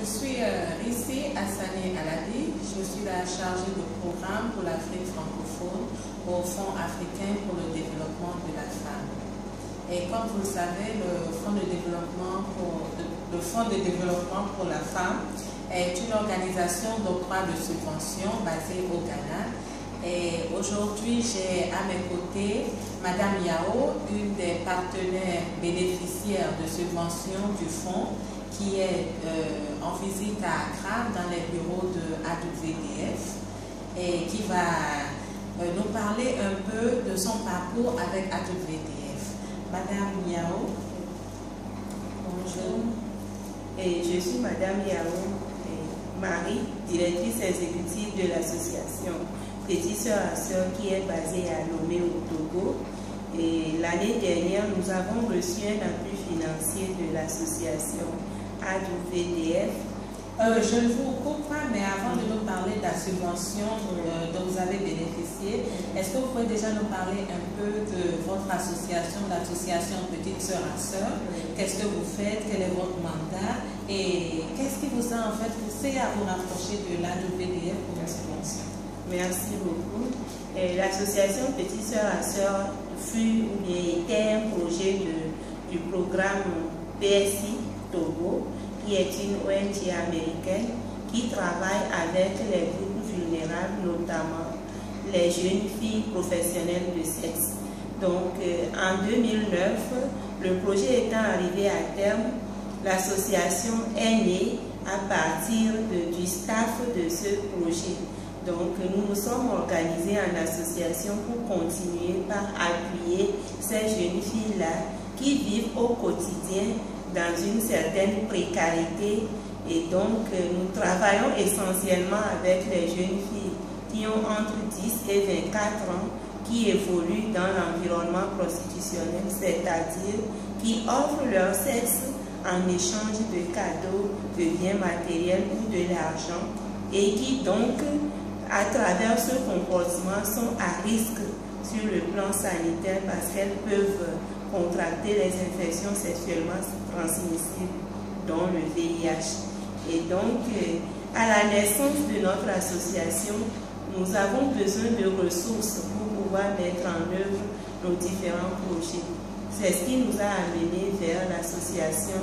Je suis Rissi Hassani Aladi, je suis la chargée de programme pour l'Afrique francophone au Fonds africain pour le développement de la femme. Et comme vous le savez, le Fonds de développement pour la femme est une organisation d'octroi de subventions basée au Ghana. Et aujourd'hui, j'ai à mes côtés Madame Yao, une des partenaires bénéficiaires de subventions du fonds, qui est en visite à Accra dans les bureaux de AWDF et qui va nous parler un peu de son parcours avec AWDF. Madame Yao, bonjour. Et je suis Madame Yao Marie, directrice exécutive de l'association Petit Sœur à Sœur qui est basée à Lomé au Togo. Et l'année dernière, nous avons reçu un appui financier de l'association AWDF. Je ne vous coupe pas, mais avant de nous parler de la subvention dont vous avez bénéficié, est-ce que vous pouvez déjà nous parler un peu de votre association, l'association Petite Sœur à Sœur? Qu'est-ce que vous faites? Quel est votre mandat? Et qu'est-ce qui vous a en fait poussé à vous rapprocher de l'AWDF pour une subvention? Merci beaucoup. L'association Petite Sœur à Sœur était un projet du programme PSI Togo, qui est une ONG américaine qui travaille avec les groupes vulnérables, notamment les jeunes filles professionnelles de sexe. Donc, en 2009, le projet étant arrivé à terme, l'association est née à partir du staff de ce projet. Donc, nous nous sommes organisés en association pour continuer par appuyer ces jeunes filles-là qui vivent au quotidien dans une certaine précarité. Et donc, nous travaillons essentiellement avec les jeunes filles qui ont entre 10 et 24 ans, qui évoluent dans l'environnement prostitutionnel, c'est-à-dire qui offrent leur sexe en échange de cadeaux, de biens matériels ou de l'argent, et qui donc, à travers ce comportement, sont à risque sur le plan sanitaire parce qu'elles peuvent contracter les infections sexuellement transmissibles, dont le VIH. Et donc, à la naissance de notre association, nous avons besoin de ressources pour pouvoir mettre en œuvre nos différents projets. C'est ce qui nous a amenés vers l'association,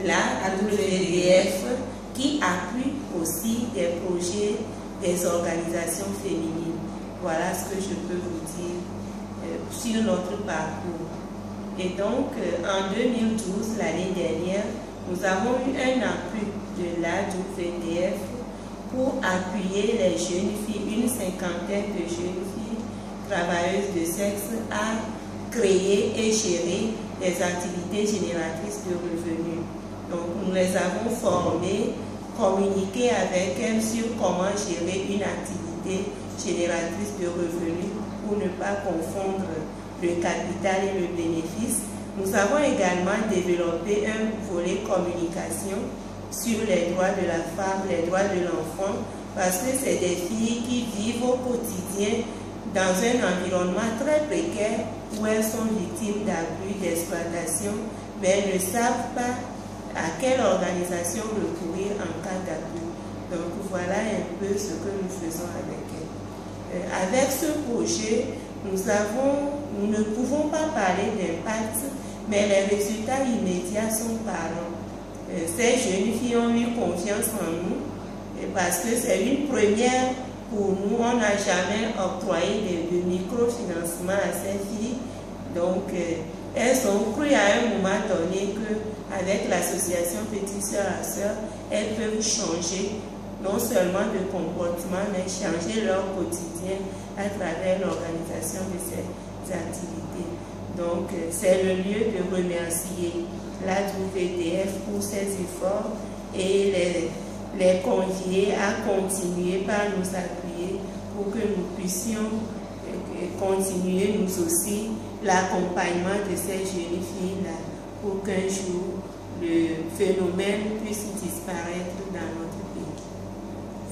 la AWDF, qui appuie aussi des projets des organisations féminines. Voilà ce que je peux vous dire sur notre parcours. Et donc, en 2012, l'année dernière, nous avons eu un appui de l'AWDF pour appuyer les jeunes filles, une cinquantaine de jeunes filles travailleuses de sexe, à créer et gérer des activités génératrices de revenus. Donc, nous les avons formées, communiqué avec elles sur comment gérer une activité génératrice de revenus pour ne pas confondre le capital et le bénéfice. Nous avons également développé un volet communication sur les droits de la femme, les droits de l'enfant, parce que c'est des filles qui vivent au quotidien dans un environnement très précaire où elles sont victimes d'abus, d'exploitation, mais elles ne savent pas à quelle organisation recourir en cas d'abus. Donc voilà un peu ce que nous faisons avec elles. Avec ce projet, nous ne pouvons pas parler d'impact, mais les résultats immédiats sont parlants. Ces jeunes filles ont eu confiance en nous parce que c'est une première pour nous. On n'a jamais octroyé de microfinancement à ces filles. Donc, elles ont cru à un moment donné qu'avec l'association Petite Sœur à Sœur, elles peuvent changer non seulement de comportement, mais changer leur quotidien à travers l'organisation de ces activités. Donc, c'est le lieu de remercier l'AWDF pour ses efforts et les convier à continuer par nous appuyer pour que nous puissions continuer nous aussi l'accompagnement de ces jeunes filles-là pour qu'un jour le phénomène puisse disparaître dans notre pays.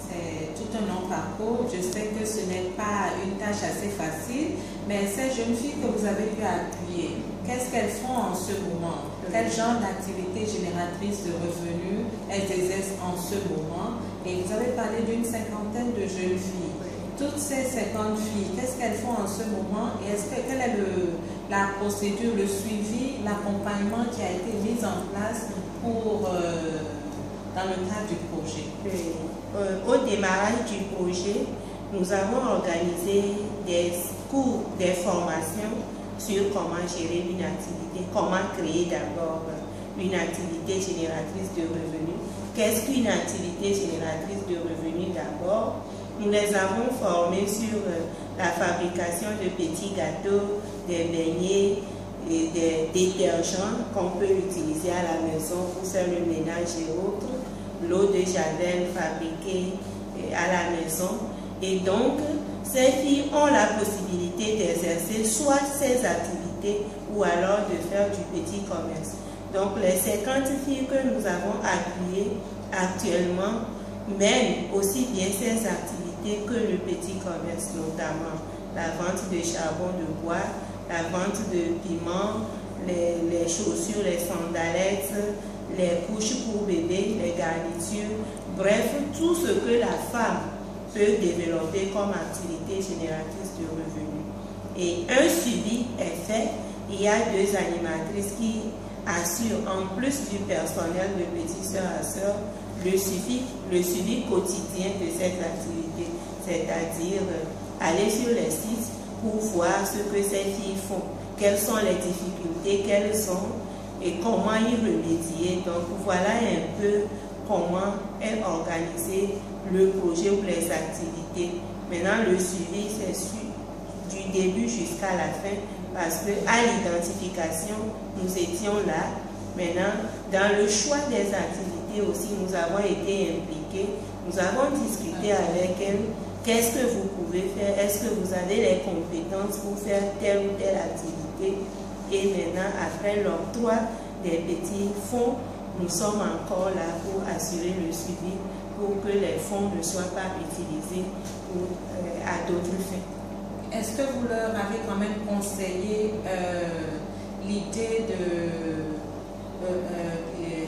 C'est tout un long parcours. Je sais que ce n'est pas une tâche assez facile, mais ces jeunes filles que vous avez pu appuyer, qu'est-ce qu'elles font en ce moment? quel genre d'activité génératrice de revenus elles exercent en ce moment. Et vous avez parlé d'une 50aine de jeunes filles. Toutes ces 50 filles, qu'est-ce qu'elles font en ce moment et quelle est la procédure, le suivi, l'accompagnement qui a été mis en place pour, dans le cadre du projet? Au démarrage du projet, nous avons organisé des cours, des formations sur comment gérer une activité, comment créer d'abord une activité génératrice de revenus. Qu'est-ce qu'une activité génératrice de revenus d'abord? Nous les avons formés sur la fabrication de petits gâteaux, des beignets et des détergents qu'on peut utiliser à la maison pour faire le ménage et autres, l'eau de javel fabriquée à la maison. Et donc, ces filles ont la possibilité d'exercer soit ces activités ou alors de faire du petit commerce. Donc, les 50 filles que nous avons appuyées actuellement mènent aussi bien ces activités que le petit commerce, notamment la vente de charbon de bois, la vente de piments, les chaussures, les sandalettes, les couches pour bébé, les garnitures, bref, tout ce que la femme peut développer comme activité génératrice de revenus. Et un suivi est fait. Il y a 2 animatrices qui assurent, en plus du personnel de Petits Sœurs à Sœurs, le suivi quotidien de cette activité, c'est-à-dire aller sur les sites pour voir ce que ces filles font, quelles sont les difficultés qu'elles ont et comment y remédier. Donc voilà un peu comment est organisé le projet ou les activités. Maintenant, le suivi, c'est du début jusqu'à la fin, parce qu'à l'identification, nous étions là. Maintenant, dans le choix des activités aussi, nous avons été impliqués. Nous avons discuté avec elles. Qu'est-ce que vous pouvez faire? Est-ce que vous avez les compétences pour faire telle ou telle activité? Et maintenant, après l'octroi des petits fonds, nous sommes encore là pour assurer le suivi, pour que les fonds ne soient pas utilisés à d'autres fins. Est-ce que vous leur avez quand même conseillé l'idée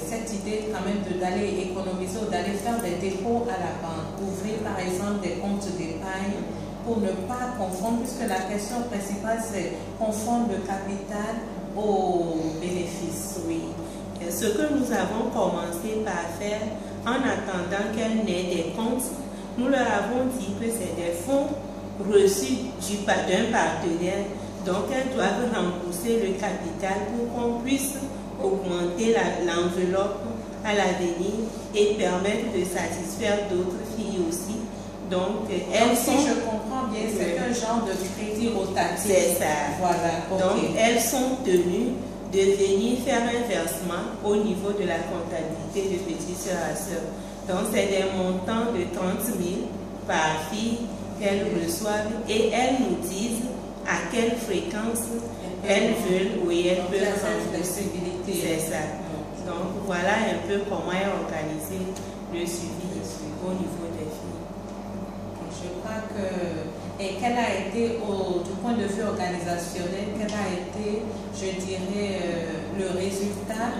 cette idée quand même d'aller économiser ou d'aller faire des dépôts à la banque, ouvrir par exemple des comptes d'épargne pour ne pas confondre, puisque la question principale c'est confondre le capital aux bénéfices? Oui. Ce que nous avons commencé par faire en attendant qu'elles n'aient des comptes, nous leur avons dit que c'est des fonds reçus d'un partenaire, donc elles doivent rembourser le capital pour qu'on puisse augmenter l'enveloppe à l'avenir et permettre de satisfaire d'autres filles aussi. Donc, elles sont... Si je comprends bien, c'est un genre de crédit rotatif. C'est ça. Voilà. Okay. Donc, elles sont tenues de venir faire un versement au niveau de la comptabilité de Petits Sœurs à Sœurs. Donc, c'est des montants de 30 000 par fille qu'elles reçoivent et elles nous disent à quelle fréquence elles veulent ou elles peuvent rembourser. C'est ça. Donc, voilà un peu comment est organisé le suivi au niveau des filles. Je crois que... Et quel a été, du point de vue organisationnel, quel a été, je dirais, le résultat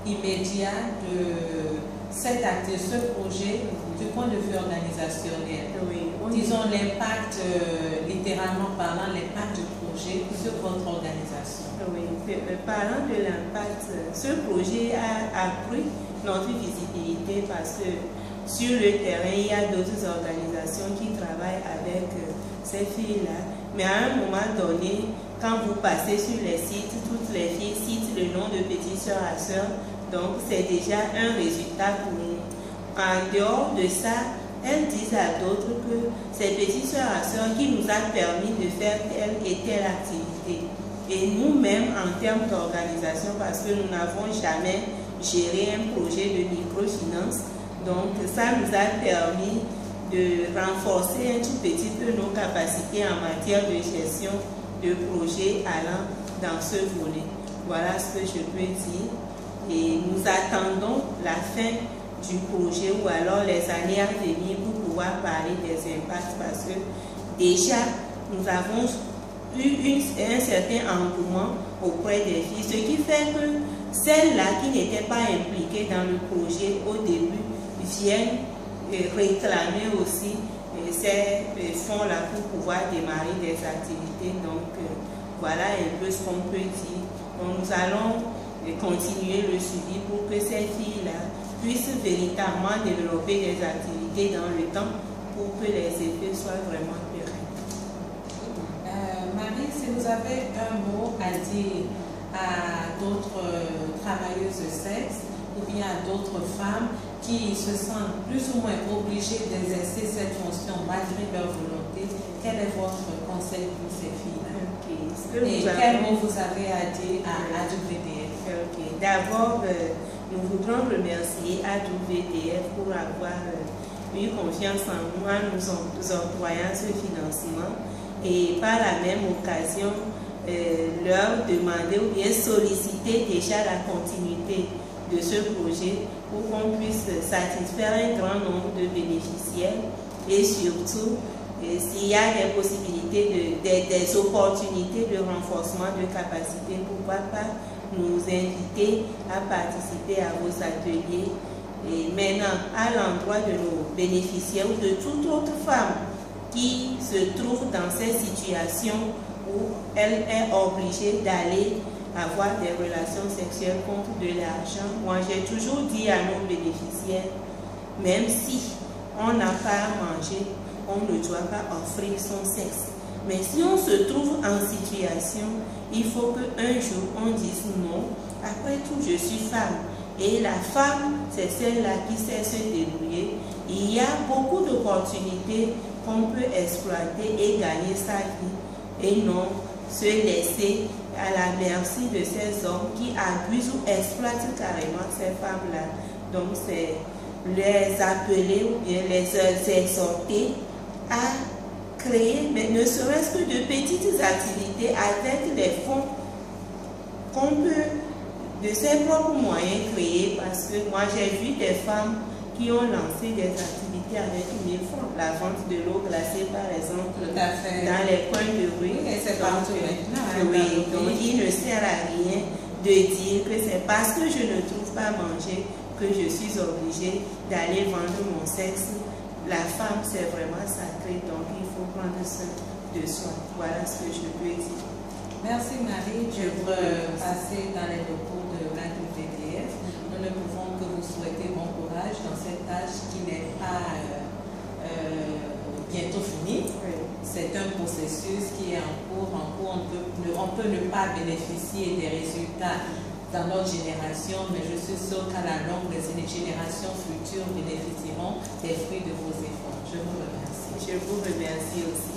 immédiat de ce projet du point de vue organisationnel? Oui. Disons l'impact, littéralement parlant, l'impact du projet sur votre organisation. Oui, parlant de l'impact, ce projet a accru notre visibilité parce que sur le terrain, il y a d'autres organisations qui travaillent avec ces filles-là. Mais à un moment donné, quand vous passez sur les sites, toutes les filles citent le nom de Petits Sœurs à Sœurs. Donc, c'est déjà un résultat pour nous. En dehors de ça, elles disent à d'autres que c'est Petits Sœurs à Sœurs qui nous a permis de faire telle et telle activité. Et nous-mêmes, en termes d'organisation, parce que nous n'avons jamais géré un projet de microfinance, donc ça nous a permis de renforcer un tout petit peu nos capacités en matière de gestion de projets allant dans ce volet. Voilà ce que je peux dire. Et nous attendons la fin du projet ou alors les années à venir pour pouvoir parler des impacts parce que déjà nous avons eu un certain engouement auprès des filles, ce qui fait que celles-là qui n'étaient pas impliquées dans le projet au début viennent réclamer aussi ces fonds-là pour pouvoir démarrer des activités. Donc, voilà un peu ce qu'on peut dire. Donc, nous allons continuer le suivi pour que ces filles-là puissent véritablement développer des activités dans le temps pour que les effets soient vraiment pérennes. Marie, si vous avez un mot à dire à d'autres travailleuses de sexe ou bien à d'autres femmes qui se sentent plus ou moins obligées d'exercer cette fonction malgré leur volonté, quel est votre conseil pour ces filles-là? Et quel mot vous avez à dire à AWDF? D'abord, nous voudrons remercier AWDF pour avoir eu confiance en nous en nous octroyant ce financement et par la même occasion leur demander ou bien solliciter déjà la continuité de ce projet pour qu'on puisse satisfaire un grand nombre de bénéficiaires et surtout s'il y a des possibilités, des opportunités de renforcement de capacité, pourquoi pas nous inviter à participer à vos ateliers. Et maintenant, à l'endroit de nos bénéficiaires ou de toute autre femme qui se trouve dans cette situation où elle est obligée d'aller avoir des relations sexuelles contre de l'argent. Moi, j'ai toujours dit à nos bénéficiaires, même si on n'a pas à manger, on ne doit pas offrir son sexe. Mais si on se trouve en situation, il faut qu'un jour on dise non. Après tout, je suis femme. Et la femme, c'est celle-là qui sait se débrouiller. Il y a beaucoup d'opportunités qu'on peut exploiter et gagner sa vie. Et non se laisser à la merci de ces hommes qui abusent ou exploitent carrément ces femmes-là. Donc, c'est les appeler ou bien les exhorter à créer, mais ne serait-ce que de petites activités avec les fonds qu'on peut, de ses propres moyens, créer. Parce que moi, j'ai vu des femmes qui ont lancé des activités avec 1000 francs. La vente de l'eau glacée, par exemple, dans les coins de rue. Et c'est partout maintenant. Oui, donc il ne sert à rien de dire que c'est parce que je ne trouve pas à manger que je suis obligée d'aller vendre mon sexe. La femme, c'est vraiment sacré, donc il faut prendre soin de soi. Voilà ce que je peux dire. Merci Marie. Je veux passer dans les locaux de l'AWDF. Nous ne pouvons que vous souhaiter bon courage dans cette tâche qui n'est pas bientôt finie. Oui. C'est un processus qui est en cours. On peut ne pas bénéficier des résultats dans notre génération, mais je suis sûre qu'à la longue, les générations futures bénéficieront des fruits de vos efforts. Je vous remercie. Je vous remercie aussi.